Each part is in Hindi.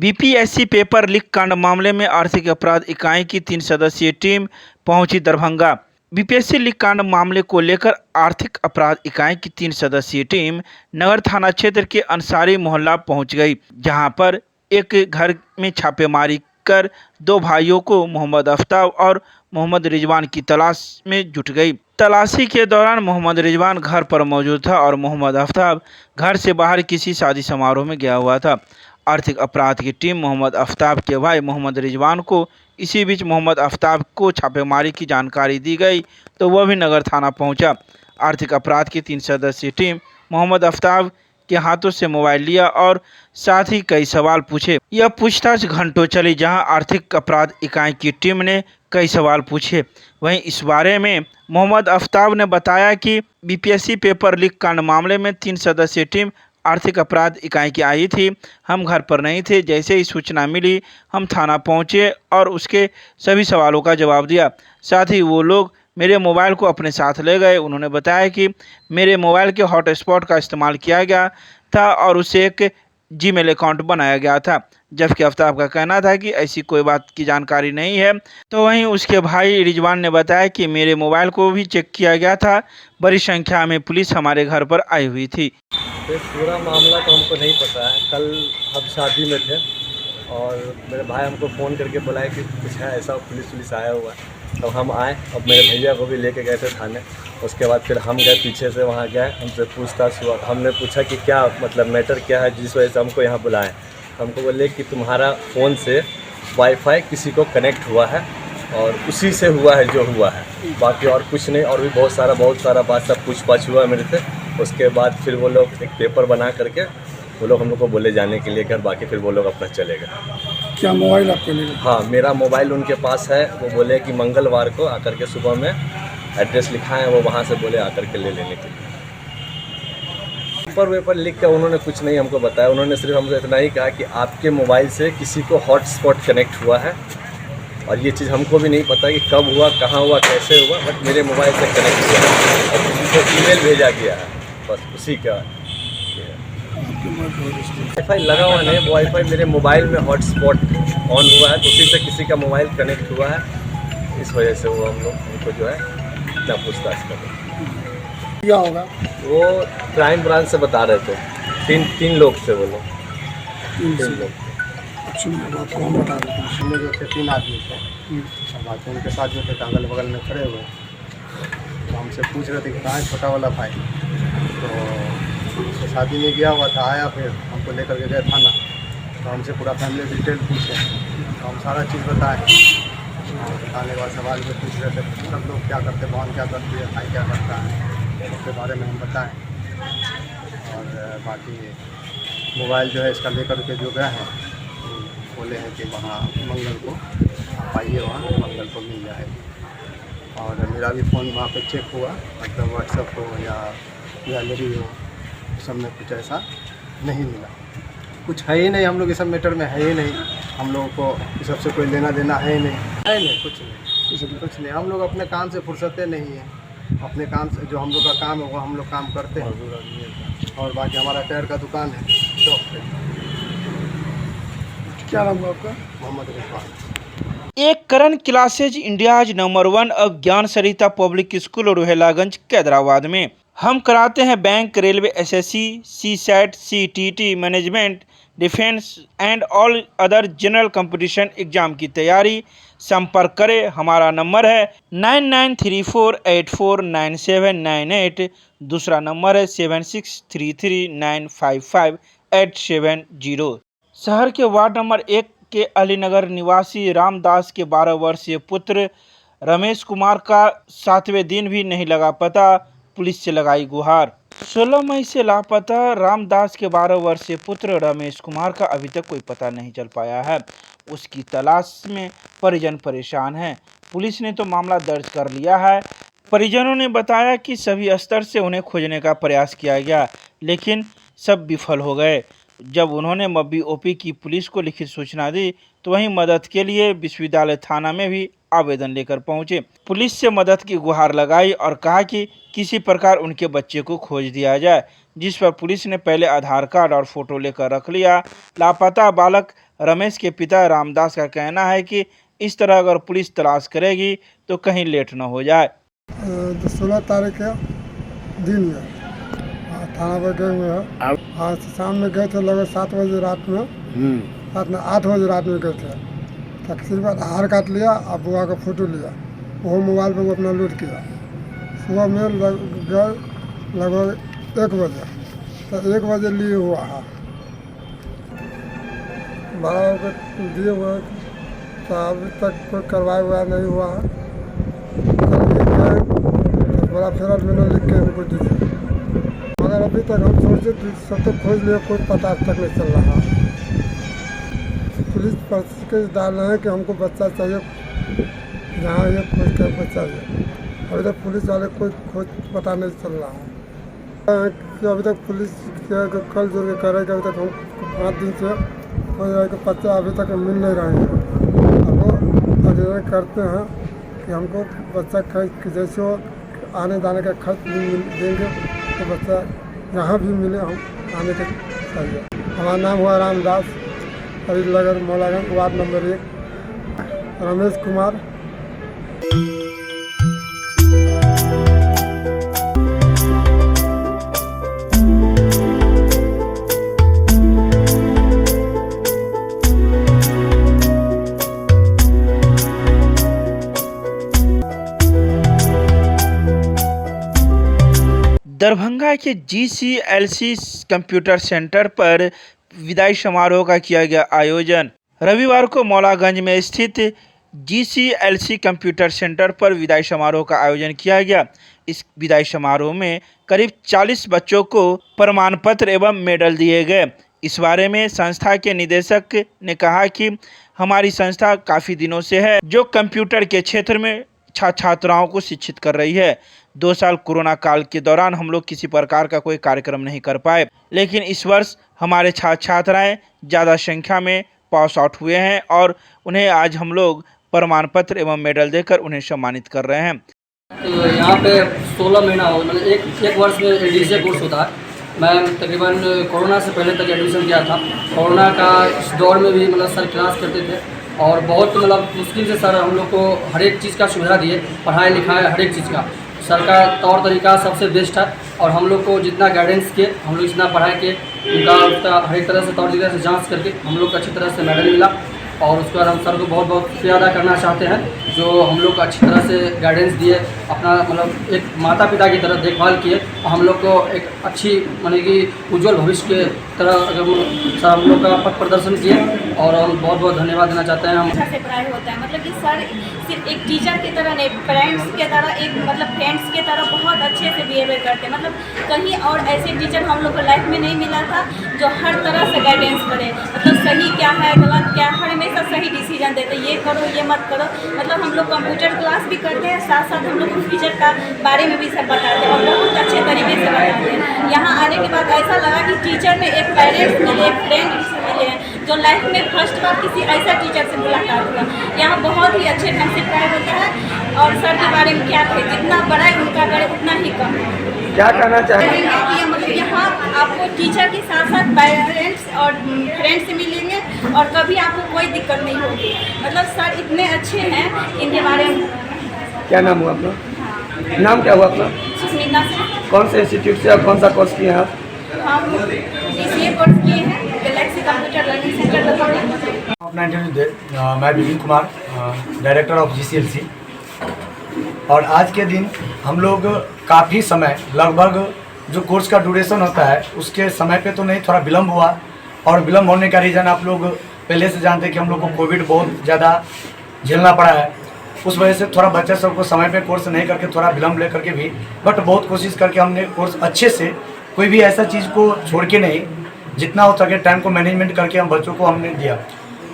बीपीएससी पेपर लीक कांड मामले में आर्थिक अपराध इकाई की 3 सदस्यीय टीम पहुंची दरभंगा। बीपीएससी लीक कांड मामले को लेकर आर्थिक अपराध इकाई की 3 सदस्यीय टीम नगर थाना क्षेत्र के अंसारी मोहल्ला पहुंच गई, जहां पर एक घर में छापेमारी कर 2 भाइयों को मोहम्मद आफ्ताब और मोहम्मद रिजवान की तलाश में जुट गई। तलाशी के दौरान मोहम्मद रिजवान घर पर मौजूद था और मोहम्मद आफ्ताब घर से बाहर किसी शादी समारोह में गया हुआ था। आर्थिक अपराध की टीम मोहम्मद आफ्ताब के भाई मोहम्मद रिजवान को इसी बीच मोहम्मद आफ्ताब को छापेमारी की जानकारी दी गई तो वह भी नगर थाना पहुंचा। आर्थिक अपराध की 3 सदस्यीय टीम मोहम्मद आफ्ताब के हाथों से मोबाइल लिया और साथ ही कई सवाल पूछे। यह पूछताछ घंटों चली, जहां आर्थिक अपराध इकाई की टीम ने कई सवाल पूछे। वहीं इस बारे में मोहम्मद आफ्ताब ने बताया कि बीपीएससी पेपर लीक कांड मामले में 3 सदस्यीय टीम आर्थिक अपराध इकाई की आई थी। हम घर पर नहीं थे। जैसे ही सूचना मिली हम थाना पहुंचे और उसके सभी सवालों का जवाब दिया। साथ ही वो लोग मेरे मोबाइल को अपने साथ ले गए। उन्होंने बताया कि मेरे मोबाइल के हॉटस्पॉट का इस्तेमाल किया गया था और उसे एक जीमेल अकाउंट बनाया गया था, जबकि आफ्ताब का कहना था कि ऐसी कोई बात की जानकारी नहीं है। तो वहीं उसके भाई रिजवान ने बताया कि मेरे मोबाइल को भी चेक किया गया था। बड़ी संख्या में पुलिस हमारे घर पर आई हुई थी। ये पूरा मामला तो हमको नहीं पता है। कल हम शादी में थे और मेरे भाई हमको फ़ोन करके बुलाए कि कुछ है ऐसा, पुलिस आया हुआ है। तब हम आए, अब मेरे भैया को भी लेके गए थे थाने। उसके बाद फिर हम गए, पीछे से वहाँ गए, हमसे पूछताछ हुआ। हमने पूछा कि क्या मतलब मैटर क्या है जिस वजह से हमको यहाँ बुलाएं। हमको बोले कि तुम्हारा फ़ोन से वाईफाई किसी को कनेक्ट हुआ है और उसी से हुआ है जो हुआ है, बाकी और कुछ नहीं। और भी बहुत सारा बात सब पूछ-पाछ हुआ मेरे से। उसके बाद फिर वो लोग एक पेपर बना करके वो लोग हम लोग को बोले जाने के लिए घर, बाकी फिर वो लोग अपना चले गए। क्या मोबाइल आपके लिए? हाँ, मेरा मोबाइल उनके पास है। वो बोले कि मंगलवार को आकर के सुबह में एड्रेस लिखा है, वो वहाँ से बोले आकर के ले लेने के लिए। पेपर लिख कर उन्होंने कुछ नहीं हमको बताया। उन्होंने सिर्फ हमसे इतना ही कहा कि आपके मोबाइल से किसी को हॉटस्पॉट कनेक्ट हुआ है, और ये चीज़ हमको भी नहीं पता कि कब हुआ, कहाँ हुआ, कैसे हुआ, बट मेरे मोबाइल से कनेक्ट हुआ है और किसी को ईमेल भेजा गया है, बस उसी का। वाईफाई लगा हुआ नहीं, वाईफाई मेरे मोबाइल में हॉटस्पॉट ऑन हुआ है, तो उसी से किसी का मोबाइल कनेक्ट हुआ है। इस वजह से वो हम लोग उनको जो है इतना पूछताछ कर रहे हैं। क्या होगा? वो क्राइम ब्रांच से बता रहे थे। तीन लोग थे वो लोग। तीन लोग आपको हम बता देते हैं। हमें जो थे 3 आदमी थे, बाकी उनके साथ जो थे अगल बगल में खड़े हुए, तो हमसे पूछ रहे थे कि कहाँ है छोटा वाला भाई। तो उसको शादी में गया हुआ था, आया, फिर हमको लेकर के गए थाना। तो हमसे पूरा फैमिली डिटेल पूछे, तो हम सारा चीज़ बताएं। बताने के बाद सवाल भी पूछ रहे थे, सब लोग क्या करते, बहन क्या करती है, भाई क्या करता है, उसके बारे में हम बताएं। और बाकी मोबाइल जो है इसका लेकर के जो गए हैं, बोले हैं कि वहाँ मंगल को आप आइए, वहाँ मंगल को मिल जाएगी। और मेरा भी फ़ोन वहाँ पे चेक हुआ, मतलब व्हाट्सएप हो या गैलरी हो, सब में कुछ ऐसा नहीं मिला। कुछ है ही नहीं, हम लोग इस सब मैटर में है ही नहीं। हम लोगों को इस सबसे कोई लेना देना है ही नहीं, कुछ नहीं। हम लोग अपने काम से फुर्सतें नहीं हैं। अपने काम से जो हम लोग का काम है वो हम लोग काम करते हैं, और बाकी हमारा टायर का दुकान है, शॉप पे। क्या नाम है आपका? मोहम्मद रिजवान। एक करण क्लासेज इंडियाज नंबर 1 ऑफ ज्ञान सरिता पब्लिक स्कूल रोहेलागंज कैदराबाद में हम कराते हैं bank, railway, SSC, CSAT, CTT, management, defence and all other general competition exam की तैयारी। संपर्क करें, हमारा नंबर है 9934849798। दूसरा नंबर है 7633955870। शहर के वार्ड नंबर 1 के अलीनगर निवासी रामदास के 12 वर्षीय पुत्र रमेश कुमार का 7वें दिन भी नहीं लगा पता। पुलिस से लगाई गुहार। 16 मई से लापता रामदास के 12 वर्षीय पुत्र रमेश कुमार का अभी तक कोई पता नहीं चल पाया है। उसकी तलाश में परिजन परेशान हैं। पुलिस ने तो मामला दर्ज कर लिया है। परिजनों ने बताया कि सभी स्तर से उन्हें खोजने का प्रयास किया गया, लेकिन सब विफल हो गए। जब उन्होंने मब्बी ओपी की पुलिस को लिखित सूचना दी तो वहीं मदद के लिए विश्वविद्यालय थाना में भी आवेदन लेकर पहुंचे। पुलिस से मदद की गुहार लगाई और कहा कि किसी प्रकार उनके बच्चे को खोज दिया जाए, जिस पर पुलिस ने पहले आधार कार्ड और फोटो लेकर रख लिया। लापता बालक रमेश के पिता रामदास का कहना है कि इस तरह अगर पुलिस तलाश करेगी तो कहीं लेट न हो जाए। 16 तारीख के दिन में थाना पर गए हुए हैं। आज शाम में गए थे लगभग 7 बजे रात में, रात में 8 बजे रात में गए थे। तकरीबन आधार कार्ड लिया और बुआ का फोटो लिया, वो मोबाइल पर वो अपना लूट किया। सुबह में गए लगभग 1 बजे, तो 1 बजे लिए हुआ है, भाड़ा दिए हुए हैं, तो अभी तक कोई कार्रवाई हुआ नहीं हुआ है। बड़ा फेरा मैंने लिख के उनको दिया, मगर अभी तक हम सोचे सब तक खोज लिया, कोई पता अब तक नहीं चल रहा। पुलिस पर केस डाल रहे हैं कि हमको बच्चा चाहिए, यहाँ ये खोज के बच्चा चाहिए। अभी तक पुलिस वाले कोई खोज पता नहीं चल रहा है कि अभी तक पुलिस कल जो करेगा। अभी तक हम 5 दिन से खोज रहे कि बच्चा अभी तक मिल नहीं रहे हैं। अब वो आवेदन करते हैं कि हमको बच्चा जैसे हो आने जाने का खर्च भी देंगे तो बच्चा यहाँ भी मिले, हम आने के चाहिए। हमारा नाम हुआ रामदास, हरिनगर मौलागंज, वार्ड नंबर 1, रमेश कुमार। दरभंगा के GCLC कंप्यूटर सेंटर पर विदाई समारोह का किया गया आयोजन। रविवार को मौलागंज में स्थित GCLC कंप्यूटर सेंटर पर विदाई समारोह का आयोजन किया गया। इस विदाई समारोह में करीब 40 बच्चों को प्रमाण पत्र एवं मेडल दिए गए। इस बारे में संस्था के निदेशक ने कहा कि हमारी संस्था काफ़ी दिनों से है जो कंप्यूटर के क्षेत्र में छात्राओं को शिक्षित कर रही है। 2 साल कोरोना काल के दौरान हम लोग किसी प्रकार का कोई कार्यक्रम नहीं कर पाए, लेकिन इस वर्ष हमारे छात्राएं ज़्यादा संख्या में पास आउट हुए हैं और उन्हें आज हम लोग प्रमाण पत्र एवं मेडल देकर उन्हें सम्मानित कर रहे हैं। तो यहाँ पे 16 महीना हो, मतलब एक वर्ष में एडीसी कोर्स होता है। मैं तकरीबन कोरोना से पहले तक एडमिशन किया था। कोरोना का इस दौर में भी मतलब सर क्लास करते थे और बहुत मतलब मुश्किल से सर हम लोग को हर एक चीज़ का सुविधा दिए, पढ़ाई लिखाई हर एक चीज़ का। सर का तौर तरीका सबसे बेस्ट है और हम लोग को जितना गाइडेंस किए, हम लोग जितना पढ़ाई किए, उनका हर एक तरह से तौर तरीके से जांच करके हम लोग को अच्छी तरह से मेडल मिला। और उसके बाद हम सर को बहुत बहुत शुक्रिया अदा करना चाहते हैं जो हम लोग को अच्छी तरह से गाइडेंस दिए, अपना मतलब एक माता पिता की तरह देखभाल किए और हम लोग को एक अच्छी माने कि उज्जवल भविष्य के तरह सर हम लोग का पथ प्रदर्शन किए और हम बहुत बहुत धन्यवाद देना चाहते हैं। हम अच्छा से पढ़ाई होता है, मतलब कि सर सिर्फ एक टीचर की तरह नहीं, पेरेंट्स के तरह एक मतलब फ्रेंड्स के तरह बहुत अच्छे से बिहेवियर करते हैं। मतलब कहीं और ऐसे टीचर हम लोग को लाइफ में नहीं मिला था जो हर तरह से गाइडेंस करे, मतलब सही क्या है गलत क्या, हर हमेशा सही डिसीजन देते, ये करो ये मत करो। मतलब हम लोग कंप्यूटर क्लास भी करते हैं, साथ साथ हम लोग फ्यूचर का बारे में भी सब बताते हैं और बहुत अच्छे तरीके से बताते हैं। यहाँ आने के बाद ऐसा लगा कि टीचर में एक पेरेंट्स मिले, एक फ्रेंड से मिले हैं जो लाइफ में फर्स्ट बार किसी ऐसा टीचर से मुलाकात हुआ। यहाँ बहुत ही अच्छे ढंग से पढ़ाई होता है और सर के बारे में क्या कहें, जितना बड़ा है उनका करे उतना ही कम है। क्या कहना चाहेंगे? कि मतलब यहाँ आपको टीचर के साथ साथ पेरेंट्स और फ्रेंड्स से मिलेंगे और कभी आपको कोई दिक्कत नहीं होगी। मतलब सर इतने अच्छे हैं, इनके बारे में। क्या नाम हुआ अपना? नाम क्या हुआ अपना? सुस्मिता से। कौन से इंस्टीट्यूट से और कौन सा कोर्स किए हैं आप? हम DCA कोर्स किए हैं, Galaxy computer learning centre Darbhanga. अपना इंटरव्यू दे। मैं Vipin Kumar, director of GCLC। और आज के दिन हम लोग काफ़ी समय, लगभग जो कोर्स का ड्यूरेशन होता है उसके समय पे तो नहीं, थोड़ा विलम्ब हुआ। और विलम्ब होने का रीज़न आप लोग पहले से जानते हैं कि हम लोग को कोविड बहुत ज़्यादा झेलना पड़ा है। उस वजह से थोड़ा बच्चा सबको समय पे कोर्स नहीं करके थोड़ा विलम्ब ले करके भी, बट बहुत कोशिश करके हमने कोर्स अच्छे से, कोई भी ऐसा चीज़ को छोड़ के नहीं, जितना हो सके टाइम को मैनेजमेंट करके हम बच्चों को हमने दिया।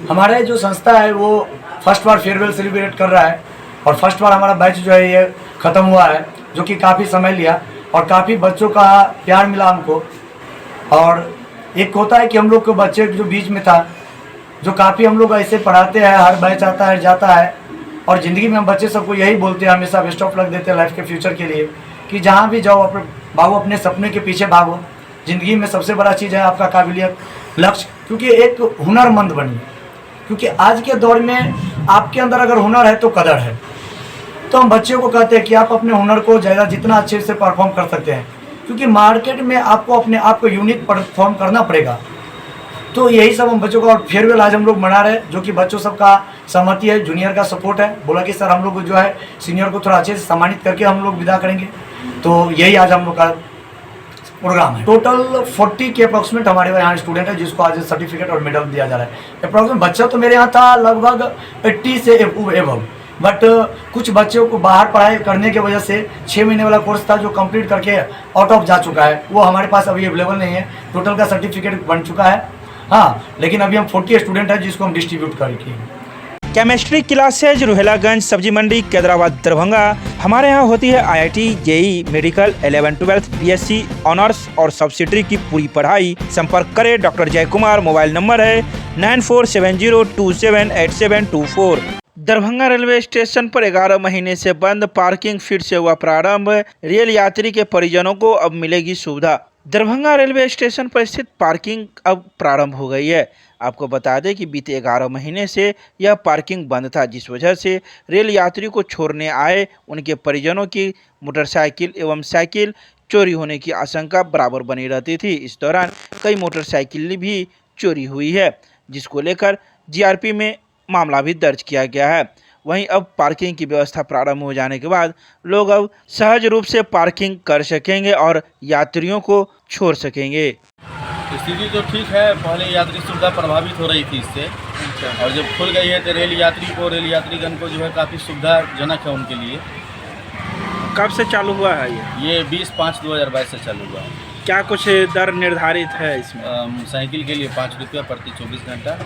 हमारा जो संस्था है वो फर्स्ट बार फेयरवेल सेलिब्रेट कर रहा है और फर्स्ट बार हमारा बैच जो है ये ख़त्म हुआ है, जो कि काफ़ी समय लिया और काफ़ी बच्चों का प्यार मिला हमको। और एक होता है कि हम लोग को बच्चे जो बीच में था, जो काफ़ी हम लोग ऐसे पढ़ाते हैं, हर बैच आता है जाता है और ज़िंदगी में हम बच्चे सबको यही बोलते हैं, हमेशा बेस्ट ऑफ लक देते हैं लाइफ के फ्यूचर के लिए कि जहाँ भी जाओ अपने भागो, अपने सपने के पीछे भागो। ज़िंदगी में सबसे बड़ा चीज़ है आपका काबिलियत, लक्ष्य क्योंकि एक हुनरमंद बनिए, क्योंकि आज के दौर में आपके अंदर अगर हुनर है तो कदर है। तो हम बच्चों को कहते हैं कि आप अपने हुनर को ज़्यादा जितना अच्छे से परफॉर्म कर सकते हैं, क्योंकि मार्केट में आपको अपने आप को यूनिक परफॉर्म करना पड़ेगा। तो यही सब हम बच्चों का, और फेयरवेल आज हम लोग मना रहे हैं, जो कि बच्चों सबका सहमति है, जूनियर का सपोर्ट है। बोला कि सर हम लोग जो है सीनियर को थोड़ा अच्छे से सम्मानित करके हम लोग विदा करेंगे। तो यही आज हम लोग का प्रोग्राम है। टोटल 40 के अप्रॉक्सीमेट हमारे यहाँ स्टूडेंट है, जिसको आज सर्टिफिकेट और मेडल दिया जा रहा है। अप्रॉक्सीमेट बच्चा तो मेरे यहाँ था लगभग 80 से एबव, बट कुछ बच्चों को बाहर पढ़ाई करने की वजह से 6 महीने वाला कोर्स था जो कंप्लीट करके आउट ऑफ जा चुका है, वो हमारे पास अभी अवेलेबल नहीं है। टोटल का सर्टिफिकेट बन चुका है, हाँ, लेकिन अभी हम 40 स्टूडेंट हैं जिसको हम डिस्ट्रीब्यूट करेंगे। केमिस्ट्री क्लासेज रुहेलागंज सब्जी मंडी कैदराबाद दरभंगा। हमारे यहाँ होती है IIT, JEE, medical, 11-12, BSc honours और सब्सिडरी की पूरी पढ़ाई। संपर्क करें डॉक्टर जय कुमार। मोबाइल नंबर है 9470278724। दरभंगा रेलवे स्टेशन पर 11 महीने से बंद पार्किंग फिर से हुआ प्रारंभ। रेल यात्री के परिजनों को अब मिलेगी सुविधा। दरभंगा रेलवे स्टेशन पर स्थित पार्किंग अब प्रारंभ हो गई है। आपको बता दें कि बीते 11 महीने से यह पार्किंग बंद था, जिस वजह से रेल यात्री को छोड़ने आए उनके परिजनों की मोटरसाइकिल एवं साइकिल चोरी होने की आशंका बराबर बनी रहती थी। इस दौरान कई मोटरसाइकिल भी चोरी हुई है, जिसको लेकर GRP में मामला भी दर्ज किया गया है। वहीं अब पार्किंग की व्यवस्था प्रारंभ हो जाने के बाद लोग अब सहज रूप से पार्किंग कर सकेंगे और यात्रियों को छोड़ सकेंगे। स्थिति तो ठीक है, पहले यात्री सुविधा प्रभावित हो रही थी इससे, और जब खुल गई है तो रेल यात्रीगण को जो है काफ़ी सुविधाजनक है उनके लिए। कब से चालू हुआ है ये 20/5/2022 से चालू हुआ है। क्या कुछ दर निर्धारित है इसमें? साइकिल के लिए 5 रुपया प्रति 24 घंटा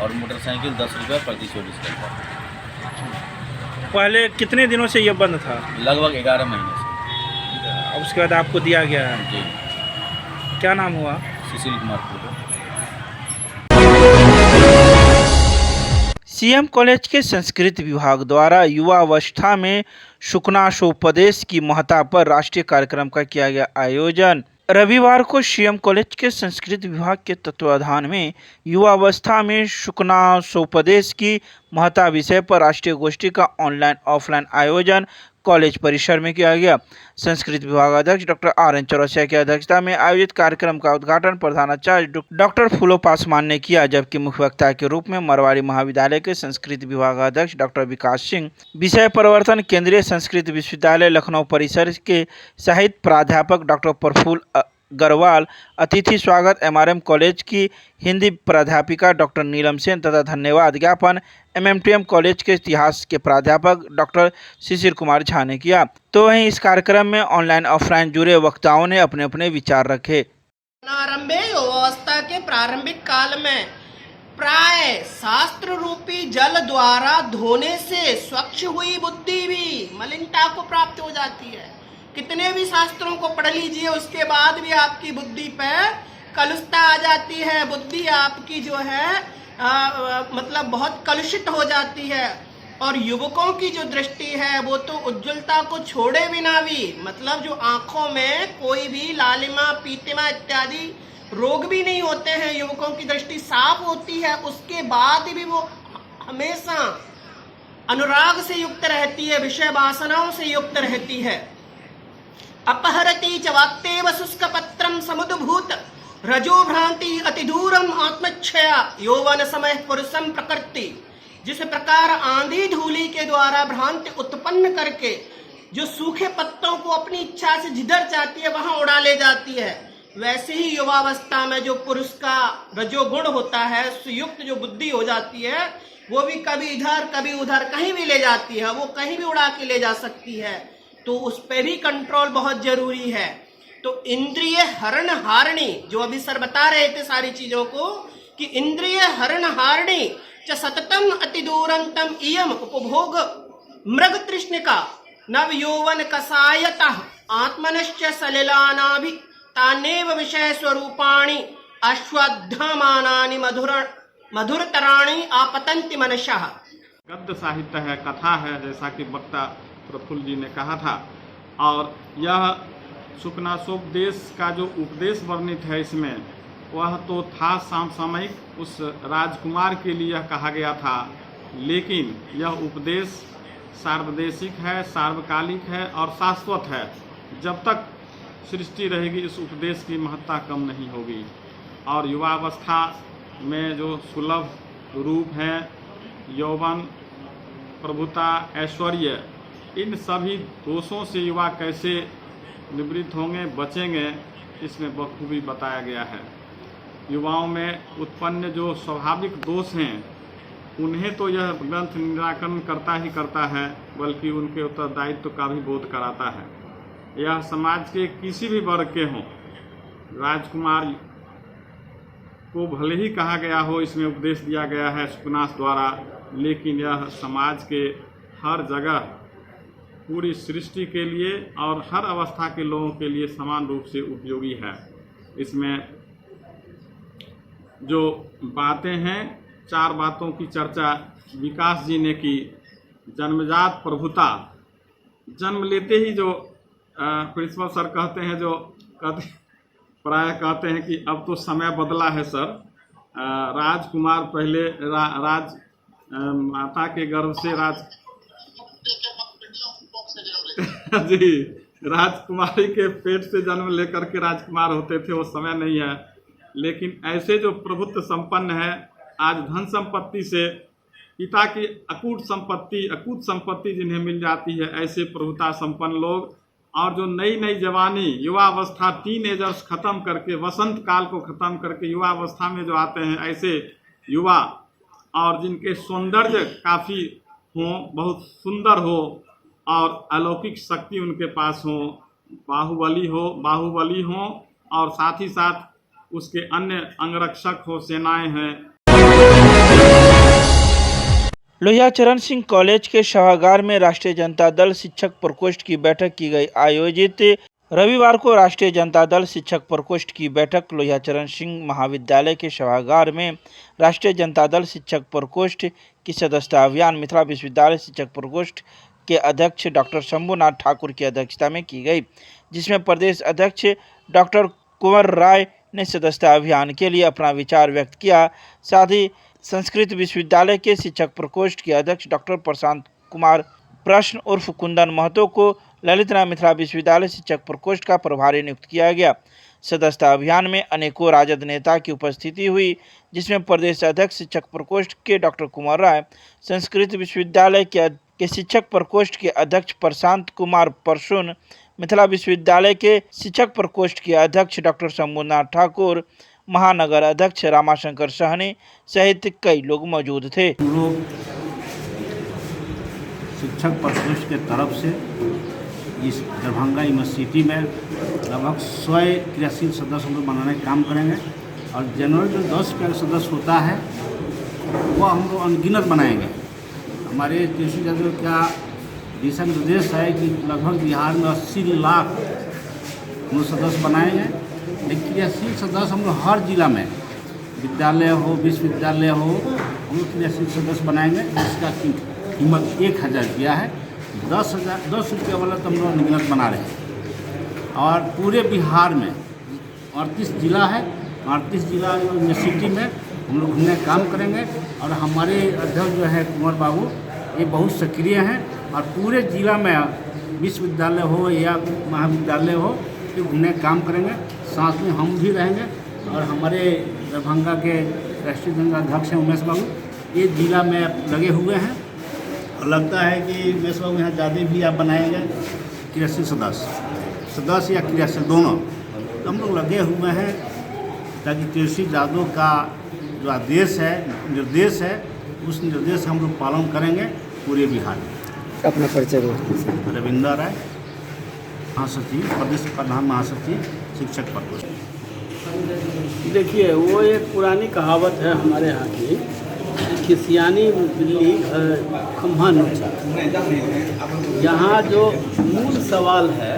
और मोटरसाइकिल 10 रुपया प्रति 24 घंटा। पहले कितने दिनों से ये बंद था? लगभग 11 महीने से। अब उसके बाद आपको दिया गया है। जी, क्या नाम हुआ? सुशील कुमार। CM कॉलेज के संस्कृत विभाग द्वारा युवा अवस्था में शुकनाशोपदेश की महत्ता पर राष्ट्रीय कार्यक्रम का किया गया आयोजन। रविवार को CM कॉलेज के संस्कृत विभाग के तत्वाधान में युवा अवस्था में शुकनाशोपदेश की महत्ता विषय पर राष्ट्रीय गोष्ठी का ऑनलाइन ऑफलाइन आयोजन कॉलेज परिसर में किया गया। संस्कृत विभाग अध्यक्ष डॉक्टर RN चौरसिया की अध्यक्षता में आयोजित कार्यक्रम का उद्घाटन प्रधानाचार्य डॉक्टर फूलो पासवान ने किया, जबकि मुख्य वक्ता के रूप में मरवाड़ी महाविद्यालय के संस्कृत विभाग अध्यक्ष डॉक्टर विकास सिंह, विषय प्रवर्तन केंद्रीय संस्कृत विश्वविद्यालय लखनऊ परिसर के साहित्य प्राध्यापक डॉक्टर प्रफुल्ल गरवाल, अतिथि स्वागत MRM कॉलेज की हिंदी प्राध्यापिका डॉक्टर नीलम सेन तथा धन्यवाद ज्ञापन MMTM कॉलेज के इतिहास के प्राध्यापक डॉक्टर शिशिर कुमार झा ने किया। तो वहीं इस कार्यक्रम में ऑनलाइन ऑफलाइन जुड़े वक्ताओं ने अपने अपने विचार रखे। प्रारंभे अवस्था के प्रारंभिक काल में प्राय शास्त्र रूपी जल द्वारा धोने से स्वच्छ हुई बुद्धि भी मलिनता को प्राप्त हो जाती है। कितने भी शास्त्रों को पढ़ लीजिए, उसके बाद भी आपकी बुद्धि पे कलुषता आ जाती है। बुद्धि आपकी जो है मतलब बहुत कलुषित हो जाती है। और युवकों की जो दृष्टि है वो तो उज्ज्वलता को छोड़े बिना भी, मतलब जो आंखों में कोई भी लालिमा पीतिमा इत्यादि रोग भी नहीं होते हैं, युवकों की दृष्टि साफ होती है। उसके बाद भी वो हमेशा अनुराग से युक्त रहती है, विषय वासनाओं से युक्त रहती है। अपहरति च वाक्तेव शुष्क पत्रम समुद्भूत रजो भ्रांति अति दूरम आत्मच्छया यौवन समय पुरुषम प्रकृति। जिस प्रकार आंधी धूली के द्वारा भ्रांति उत्पन्न करके जो सूखे पत्तों को अपनी इच्छा से जिधर चाहती है वहां उड़ा ले जाती है, वैसे ही युवावस्था में जो पुरुष का रजोगुण होता है, सुयुक्त जो बुद्धि हो जाती है, वो भी कभी इधर कभी उधर कहीं भी ले जाती है, वो कहीं भी उड़ा के ले जा सकती है। तो उस पे भी कंट्रोल बहुत जरूरी है। तो इंद्रिय हरण हारणी, जो अभी सर बता रहे थे सारी चीजों को, कि इंद्रिय हरण हारणी च सततम अति दूरंतम इयम उपभोग मृग तृष्णिका नव यौवन कसायतः आत्मनश्च सलिलानाभि तानेव विषय स्वरूपाणि अश्वत्थमानानि मधुरतराणि आपतन्ति मनशः। गद्य साहित्य है, कथा है, जैसा कि वक्ता प्रफुल्ल जी ने कहा था। और यह शुकनाशोपदेश का जो उपदेश वर्णित है इसमें, वह तो था समसामयिक, उस राजकुमार के लिए यह कहा गया था, लेकिन यह उपदेश सार्वदेशिक है, सार्वकालिक है और शाश्वत है। जब तक सृष्टि रहेगी इस उपदेश की महत्ता कम नहीं होगी। और युवावस्था में जो सुलभ रूप हैं, यौवन, प्रभुता, ऐश्वर्य, इन सभी दोषों से युवा कैसे निवृत्त होंगे, बचेंगे, इसमें बखूबी बताया गया है। युवाओं में उत्पन्न जो स्वाभाविक दोष हैं उन्हें तो यह ग्रंथ निराकरण करता ही करता है, बल्कि उनके उत्तरदायित्व का भी बोध कराता है। यह समाज के किसी भी वर्ग के हों, राजकुमार को भले ही कहा गया हो, इसमें उपदेश दिया गया है सुकनास द्वारा, लेकिन यह समाज के हर जगह, पूरी सृष्टि के लिए और हर अवस्था के लोगों के लिए समान रूप से उपयोगी है। इसमें जो बातें हैं, 4 बातों की चर्चा विकास जी ने की। जन्मजात प्रभुता, जन्म लेते ही जो प्रिंसिपल सर कहते हैं, जो प्राय कहते हैं कि अब तो समय बदला है सर। राजकुमार पहले राज माता के गर्भ से जी राजकुमारी के पेट से जन्म लेकर के राजकुमार होते थे, वो समय नहीं है। लेकिन ऐसे जो प्रभुत्व संपन्न है, आज धन संपत्ति से पिता की अकूट संपत्ति जिन्हें मिल जाती है, ऐसे प्रभुता संपन्न लोग, और जो नई नई जवानी, युवावस्था, टीनेजर्स खत्म करके, वसंत काल को खत्म करके युवावस्था में जो आते हैं, ऐसे युवा, और जिनके सौंदर्य काफ़ी हो, बहुत सुंदर हो और अलौकिक शक्ति उनके पास हो, बाहुबली हो और साथ ही साथ उसके अन्य अंगरक्षक हो, सेनाएं हैं। लोहिया चरण सिंह कॉलेज के सभागार में राष्ट्रीय जनता दल शिक्षक प्रकोष्ठ की बैठक की गई आयोजित। रविवार को राष्ट्रीय जनता दल शिक्षक प्रकोष्ठ की बैठक लोहिया चरण सिंह महाविद्यालय के सभागार में राष्ट्रीय जनता दल शिक्षक प्रकोष्ठ की सदस्यता अभियान मिथिला विश्वविद्यालय शिक्षक प्रकोष्ठ के अध्यक्ष डॉक्टर शंभुनाथ ठाकुर की अध्यक्षता में की गई, जिसमें प्रदेश अध्यक्ष डॉक्टर कुंवर राय ने सदस्यता अभियान के लिए अपना विचार व्यक्त किया। साथ ही संस्कृत विश्वविद्यालय के शिक्षक प्रकोष्ठ के अध्यक्ष डॉक्टर प्रशांत कुमार प्रश्न उर्फ कुंदन महतो को ललितनाथ मिथिला विश्वविद्यालय शिक्षक प्रकोष्ठ का प्रभारी नियुक्त किया गया। सदस्यता अभियान में अनेकों राजद नेता की उपस्थिति हुई, जिसमें प्रदेश अध्यक्ष शिक्षक प्रकोष्ठ के डॉक्टर कुमार राय, संस्कृत विश्वविद्यालय के शिक्षक प्रकोष्ठ के अध्यक्ष प्रशांत कुमार परसुन, मिथिला विश्वविद्यालय के शिक्षक प्रकोष्ठ के अध्यक्ष डॉक्टर शंभुनाथ ठाकुर, महानगर अध्यक्ष रामाशंकर सहनी सहित कई लोग मौजूद थे। हम लोग शिक्षक प्रकोष्ठ के तरफ से इस दरभंगा यूनिवर्सिटी में लगभग 100 क्रियाशील सदस्य हम लोग बनाने का काम करेंगे, और जनवरी जो 10 का सदस्य होता है वह हम लोग अनगिनत बनाएंगे। हमारे कृषि जगह का दिशा निर्देश है कि लगभग बिहार में 80 लाख हम लोग सदस्य बनाएंगे। लेकिन क्रियाशील सदस्य हम लोग हर जिला में, विद्यालय हो, विश्वविद्यालय हो, हम लोग क्रियाशील सदस्य बनाएंगे, जिसका कीमत 1000 रुपया है। 10 रुपये वाला तो हम लोग अनगिनत बना रहे हैं। और पूरे बिहार में 38 जिला है, 38 जिला यूनिवर्सिटी में हम लोग घूमने का काम करेंगे। और हमारे अध्यक्ष जो है कुंवर बाबू, ये बहुत सक्रिय हैं, और पूरे जिला में विश्वविद्यालय हो या महाविद्यालय हो, ये घूमने का काम करेंगे। साथ में हम भी रहेंगे, और हमारे दरभंगा के राष्ट्रीय जनता अध्यक्ष हैं उमेश बाबू, ये जिला में लगे हुए हैं। और लगता है कि उमेश बाबू यहाँ ज़्यादा भी आप बनाएंगे क्रियाशील सदस्य या क्रियाशील दोनों, तो हम लोग लगे हुए हैं ताकि कृषि यादव का जो आदेश है, निर्देश है, उस निर्देश का हम लोग पालन करेंगे पूरे बिहार में। अपना परिचय रविंदर राय, महासचिव, प्रदेश प्रधान महासचिव शिक्षक प्रकोष्ठ। देखिए, वो एक पुरानी कहावत है हमारे यहाँ की, खिसियानी बिल्ली खम्भा नोचा। यहाँ जो मूल सवाल है,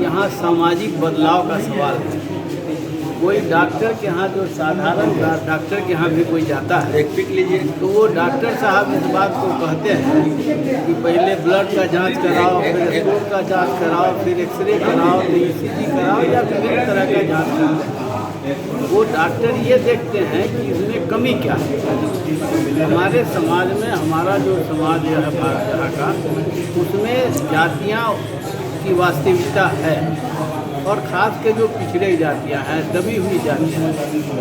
यहाँ सामाजिक बदलाव का सवाल है। कोई डॉक्टर के यहाँ, जो साधारण डॉक्टर के यहाँ भी कोई जाता है, एक पिक लीजिए, तो वो डॉक्टर साहब इस बात को कहते हैं कि पहले ब्लड का जांच कराओ, फिर स्टोन का जांच कराओ, फिर एक्सरे कराओ, फिर ECG कराओ, या विभिन्न तरह का जांच कराओ। वो डॉक्टर ये देखते हैं कि इसमें कमी क्या है। हमारे समाज में, हमारा जो समाज है भारत यहाँ का, उसमें जातियाँ की वास्तविकता है, और ख़ास के जो पिछड़े जातियाँ हैं, दबी हुई जातियाँ,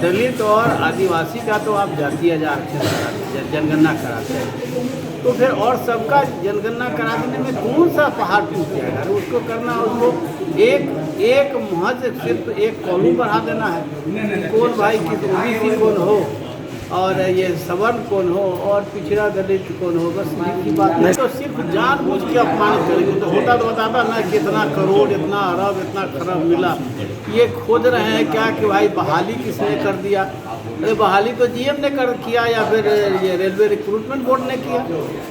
दलित और आदिवासी का तो आप जातीय आरक्षण कराते हैं, जनगणना कराते हैं, तो फिर और सबका जनगणना करा देने में कौन सा पहाड़ टूट जाएगा? उसको करना, उसको एक महज सिर्फ एक कॉलम बढ़ा देना है। कौन भाई किस ओबीसी कौन हो और ये सवर्ण कौन हो और पिछड़ा दलित कौन हो, बस की बात नहीं। तो सिर्फ जानबूझ के अपमानित करेंगे। तो होता तो बताता ना कि इतना करोड़, इतना अरब, इतना खरब मिला। ये खोज रहे हैं क्या कि भाई बहाली किसने कर दिया? अरे बहाली तो जीएम ने किया या फिर ये रेलवे रिक्रूटमेंट बोर्ड ने किया।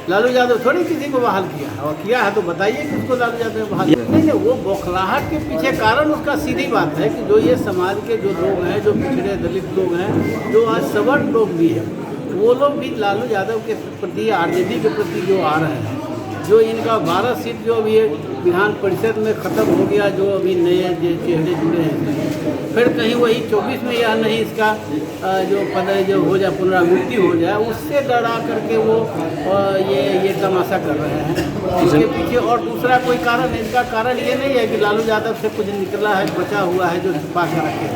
लालू यादव थोड़ी किसी को बहाल किया, और किया है तो बताइए कि उसको लालू यादव ने बहाल किया। नहीं, वो बौखलाहट के पीछे कारण उसका सीधी बात है कि जो ये समाज के जो लोग हैं, जो पिछड़े दलित लोग हैं, जो आज सवर्ण लोग भी हैं, वो लोग भी लालू यादव के प्रति, आरजेडी के प्रति जो आ रहे हैं, जो इनका 12 सीट जो अभी विधान परिषद में ख़त्म हो गया, जो अभी नए चेहरे जुड़े हैं, फिर कहीं वही 24 में या नहीं इसका जो पद जो हो जाए, पुनरावृत्ति हो जाए, उससे डरा करके वो ये तमाशा कर रहे हैं। इसके पीछे और दूसरा कोई कारण, इनका कारण ये नहीं है कि लालू यादव से कुछ निकला है, बचा हुआ है जो छुपा कर रखे,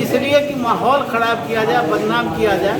इसलिए कि माहौल ख़राब किया जाए, बदनाम किया जाए।